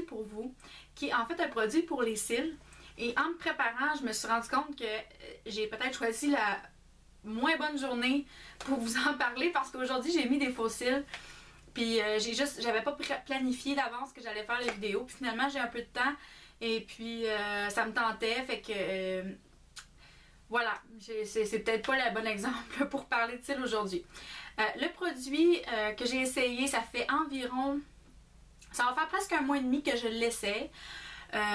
pour vous, qui est en fait un produit pour les cils. Et en me préparant, je me suis rendu compte que j'ai peut-être choisi la moins bonne journée pour vous en parler parce qu'aujourd'hui j'ai mis des faux cils. Puis j'avais pas planifié d'avance que j'allais faire les vidéos. Puis finalement j'ai un peu de temps et puis ça me tentait. Fait que voilà, c'est peut-être pas le bon exemple pour parler de cils aujourd'hui. Le produit que j'ai essayé, ça fait environ... Ça va faire presque un mois et demi que je l'essaie.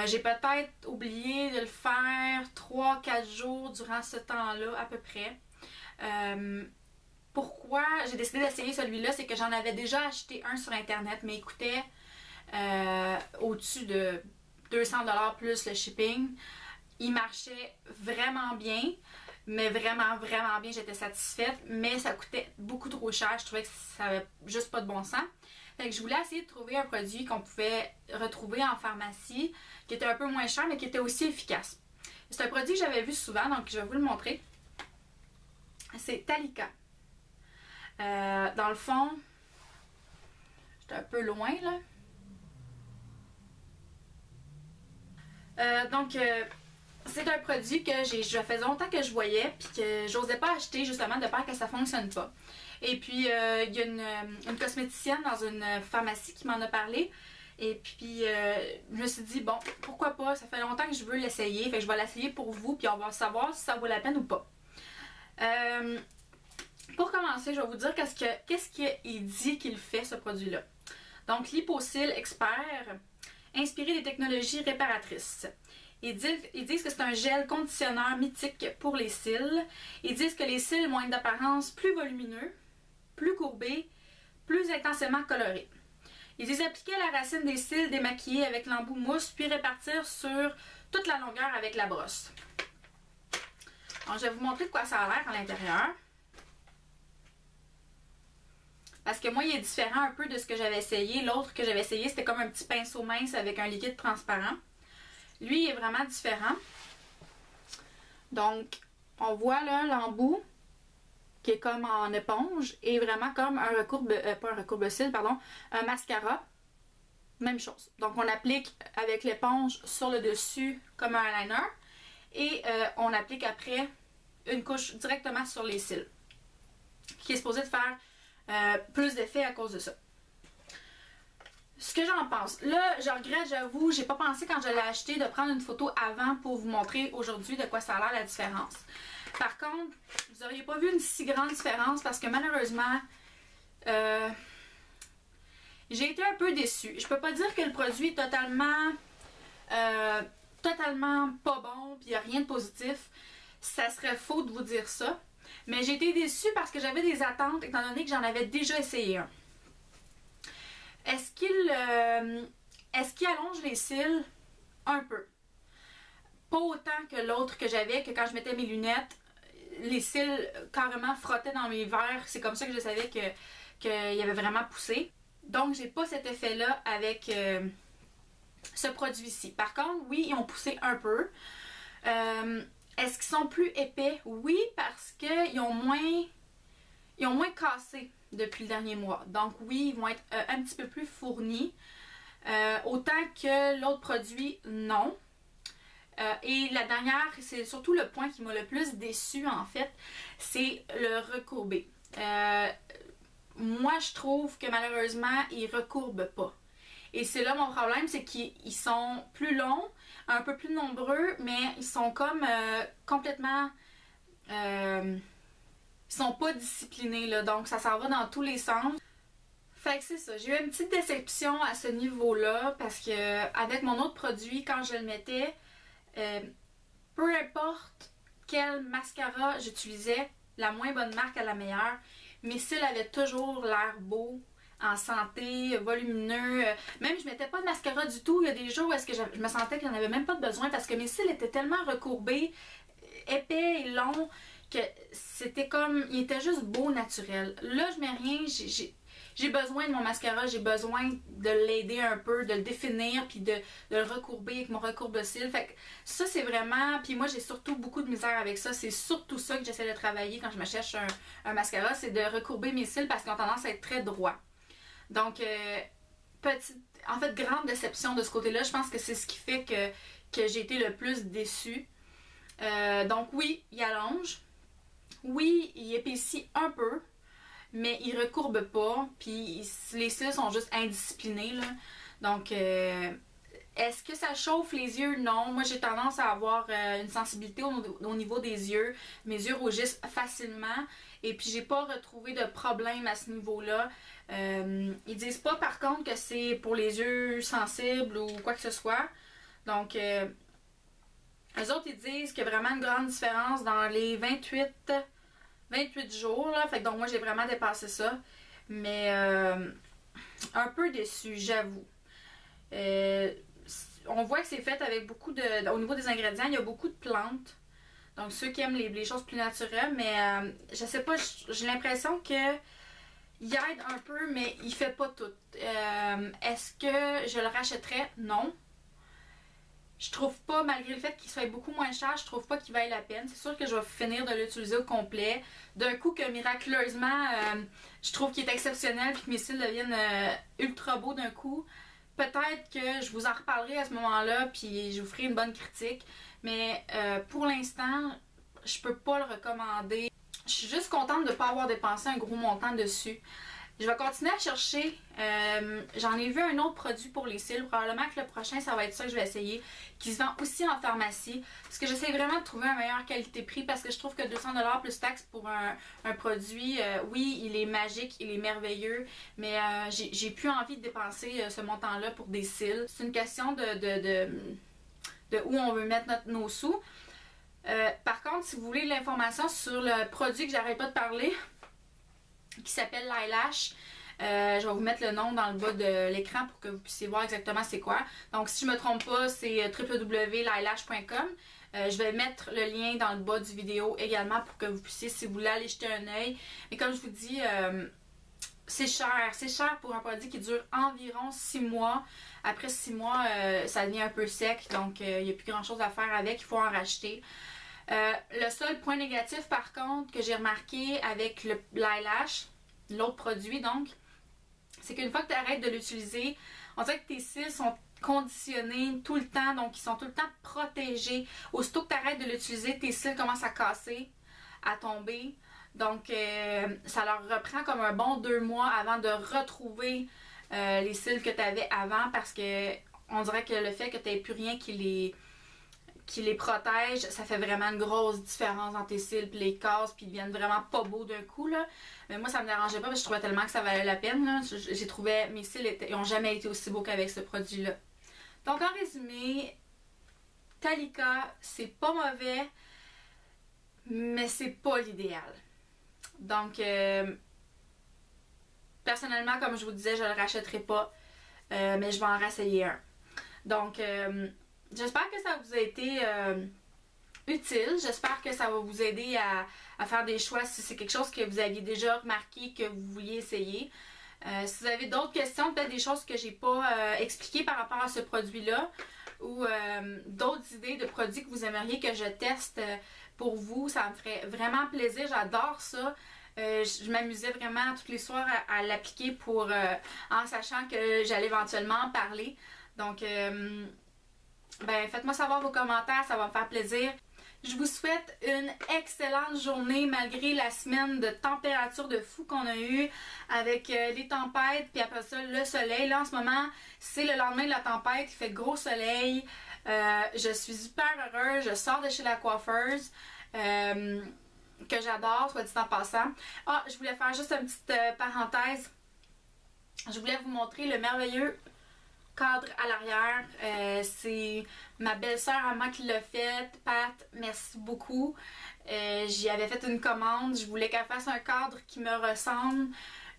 J'ai peut-être oublié de le faire 3-4 jours durant ce temps-là à peu près. Pourquoi j'ai décidé d'essayer celui-là, c'est que j'en avais déjà acheté un sur internet, mais il coûtait au-dessus de 200$ plus le shipping. Il marchait vraiment bien, mais vraiment bien, j'étais satisfaite, mais ça coûtait beaucoup trop cher, je trouvais que ça avait juste pas de bon sens. Fait que je voulais essayer de trouver un produit qu'on pouvait retrouver en pharmacie, qui était un peu moins cher, mais qui était aussi efficace. C'est un produit que j'avais vu souvent, donc je vais vous le montrer. C'est Talika. Dans le fond, j'étais un peu loin là. C'est un produit que je faisais longtemps que je voyais puis que j'osais pas acheter justement de peur que ça fonctionne pas. Et puis il y a une cosméticienne dans une pharmacie qui m'en a parlé. Et puis je me suis dit bon, pourquoi pas, ça fait longtemps que je veux l'essayer, fait que je vais l'essayer pour vous puis on va savoir si ça vaut la peine ou pas. Pour commencer, je vais vous dire qu'est-ce qu'il dit qu'il fait ce produit-là. Donc Lipo-Cils Expert, inspiré des technologies réparatrices. Ils disent que c'est un gel conditionneur mythique pour les cils. Ils disent que les cils vont être d'apparence plus volumineux, plus courbés, plus intensément colorés. Ils disent appliquer à la racine des cils démaquillés avec l'embout mousse, puis répartir sur toute la longueur avec la brosse. Donc, je vais vous montrer de quoi ça a l'air à l'intérieur. Parce que moi, il est différent un peu de ce que j'avais essayé. L'autre que j'avais essayé, c'était comme un petit pinceau mince avec un liquide transparent. Lui, il est vraiment différent. Donc, on voit là l'embout qui est comme en éponge et vraiment comme un pas un recourbe-cils, pardon, un mascara. Même chose. Donc, on applique avec l'éponge sur le dessus comme un eyeliner et on applique après une couche directement sur les cils qui est supposé de faire plus d'effet à cause de ça. Ce que j'en pense, là je regrette, j'avoue, j'ai pas pensé quand je l'ai acheté de prendre une photo avant pour vous montrer aujourd'hui de quoi ça a l'air la différence. Par contre, vous n'auriez pas vu une si grande différence parce que malheureusement j'ai été un peu déçue. Je peux pas dire que le produit est totalement pas bon puis il n'y a rien de positif. Ça serait faux de vous dire ça. Mais j'ai été déçue parce que j'avais des attentes étant donné que j'en avais déjà essayé un. Est-ce qu'il allonge les cils? Un peu. Pas autant que l'autre que j'avais, que quand je mettais mes lunettes, les cils carrément frottaient dans mes verres. C'est comme ça que je savais qu'il avait vraiment poussé. Donc j'ai pas cet effet-là avec ce produit-ci. Par contre, oui, ils ont poussé un peu. Est-ce qu'ils sont plus épais? Oui, parce qu'ils ont moins cassé depuis le dernier mois. Donc oui, ils vont être un petit peu plus fournis. Autant que l'autre produit, non. Et la dernière, c'est surtout le point qui m'a le plus déçu en fait, c'est le recourbé. Moi, je trouve que malheureusement, ils recourbent pas. Et c'est là mon problème, c'est qu'ils sont plus longs, un peu plus nombreux, mais ils sont comme complètement... ils sont pas disciplinés, là, donc ça s'en va dans tous les sens. Fait que c'est ça, j'ai eu une petite déception à ce niveau-là, parce que avec mon autre produit, quand je le mettais, peu importe quel mascara j'utilisais, la moins bonne marque à la meilleure, mes cils avaient toujours l'air beau, en santé, volumineux. Même je mettais pas de mascara du tout. Il y a des jours où est-ce que je me sentais qu'il n'y en avait même pas de besoin parce que mes cils étaient tellement recourbés, épais et longs que c'était comme... il était juste beau naturel. Là, je mets rien. J'ai besoin de mon mascara, j'ai besoin de l'aider un peu, de le définir, puis de le recourber avec mon recourbe-cils. Fait que ça, c'est vraiment... Puis moi, j'ai surtout beaucoup de misère avec ça. C'est surtout ça que j'essaie de travailler quand je me cherche un mascara, c'est de recourber mes cils parce qu'ils ont tendance à être très droits. Donc, petite en fait, grande déception de ce côté-là. Je pense que c'est ce qui fait que j'ai été le plus déçue. Donc oui, il allonge. Oui, il épaissit un peu, mais il recourbe pas. Puis les cils sont juste indisciplinés, là. Donc, est-ce que ça chauffe les yeux? Non. Moi, j'ai tendance à avoir une sensibilité au niveau des yeux. Mes yeux rougissent facilement. Et puis, j'ai pas retrouvé de problème à ce niveau-là. Ils disent pas, par contre, que c'est pour les yeux sensibles ou quoi que ce soit. Donc, eux autres, ils disent qu'il y a vraiment une grande différence dans les 28 jours, là. Fait que donc, moi, j'ai vraiment dépassé ça. Mais, un peu déçue, j'avoue. On voit que c'est fait avec beaucoup de... Au niveau des ingrédients, il y a beaucoup de plantes. Donc, ceux qui aiment les choses plus naturelles, mais je sais pas, j'ai l'impression que il aide un peu, mais il fait pas tout. Est-ce que je le rachèterais? Non. Je trouve pas, malgré le fait qu'il soit beaucoup moins cher, je trouve pas qu'il vaille la peine. C'est sûr que je vais finir de l'utiliser au complet. D'un coup que miraculeusement, je trouve qu'il est exceptionnel et que mes cils deviennent ultra beaux d'un coup. Peut-être que je vous en reparlerai à ce moment-là, puis je vous ferai une bonne critique. Mais pour l'instant, je peux pas le recommander. Je suis juste contente de ne pas avoir dépensé un gros montant dessus. Je vais continuer à chercher. J'en ai vu un autre produit pour les cils. Probablement que le prochain, ça va être ça que je vais essayer. Qui se vend aussi en pharmacie. Parce que j'essaie vraiment de trouver un meilleur qualité-prix. Parce que je trouve que 200$ plus taxes pour un produit, oui, il est magique, il est merveilleux. Mais j'ai plus envie de dépenser ce montant-là pour des cils. C'est une question de où on veut mettre nos sous. Par contre, si vous voulez l'information sur le produit que j'arrête pas de parler, qui s'appelle Lailash. Je vais vous mettre le nom dans le bas de l'écran pour que vous puissiez voir exactement c'est quoi. Donc si je me trompe pas, c'est www.lailash.com. Je vais mettre le lien dans le bas du vidéo également pour que vous puissiez, si vous voulez, aller jeter un œil. Mais comme je vous dis, c'est cher. C'est cher pour un produit qui dure environ 6 mois. Après 6 mois, ça devient un peu sec, donc il n'y a plus grand chose à faire avec, il faut en racheter. Le seul point négatif par contre que j'ai remarqué avec le Lailash, l'autre produit donc, c'est qu'une fois que tu arrêtes de l'utiliser, on dirait que tes cils sont conditionnés tout le temps, donc ils sont tout le temps protégés. Aussitôt que tu arrêtes de l'utiliser, tes cils commencent à casser, à tomber. Donc ça leur reprend comme un bon 2 mois avant de retrouver les cils que tu avais avant, parce que on dirait que le fait que tu n'aies plus rien qui les protège, ça fait vraiment une grosse différence dans tes cils, puis les casses, puis ils deviennent vraiment pas beaux d'un coup, là. Mais moi, ça me dérangeait pas, parce que je trouvais tellement que ça valait la peine, là. J'ai trouvé, mes cils n'ont jamais été aussi beaux qu'avec ce produit-là. Donc, en résumé, Talika, c'est pas mauvais, mais c'est pas l'idéal. Donc, personnellement, comme je vous disais, je le rachèterai pas, mais je vais en réessayer un. Donc, j'espère que ça vous a été utile. J'espère que ça va vous aider à faire des choix si c'est quelque chose que vous aviez déjà remarqué que vous vouliez essayer. Si vous avez d'autres questions, peut-être des choses que j'ai pas expliquées par rapport à ce produit-là, ou d'autres idées de produits que vous aimeriez que je teste pour vous, ça me ferait vraiment plaisir. J'adore ça. Je m'amusais vraiment tous les soirs à l'appliquer en sachant que j'allais éventuellement en parler. Donc, ben, faites-moi savoir vos commentaires, ça va me faire plaisir. Je vous souhaite une excellente journée malgré la semaine de température de fou qu'on a eu avec les tempêtes, puis après ça le soleil. Là en ce moment, c'est le lendemain de la tempête, il fait gros soleil. Je suis super heureuse, je sors de chez la coiffeuse. Que j'adore, soit dit en passant. Ah, je voulais faire juste une petite parenthèse. Je voulais vous montrer le merveilleux cadre à l'arrière. C'est ma belle-sœur à moi qui l'a fait. Pat, merci beaucoup. J'y avais fait une commande. Je voulais qu'elle fasse un cadre qui me ressemble.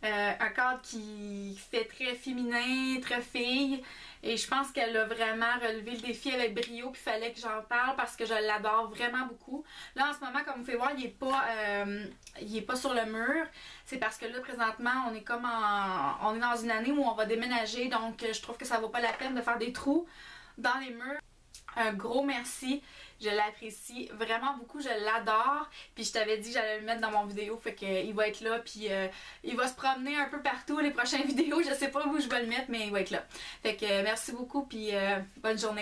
Un cadre qui fait très féminin, très fille. Et je pense qu'elle a vraiment relevé le défi avec brio. Puis il fallait que j'en parle parce que je l'adore vraiment beaucoup. Là en ce moment, comme vous pouvez voir, il est pas sur le mur. C'est parce que là présentement, on est comme on est dans une année où on va déménager. Donc je trouve que ça vaut pas la peine de faire des trous dans les murs. Un gros merci. Je l'apprécie vraiment beaucoup, je l'adore. Puis je t'avais dit que j'allais le mettre dans mon vidéo, fait qu'il va être là. Puis il va se promener un peu partout les prochaines vidéos. Je sais pas où je vais le mettre, mais il va être là. Fait que merci beaucoup, puis bonne journée.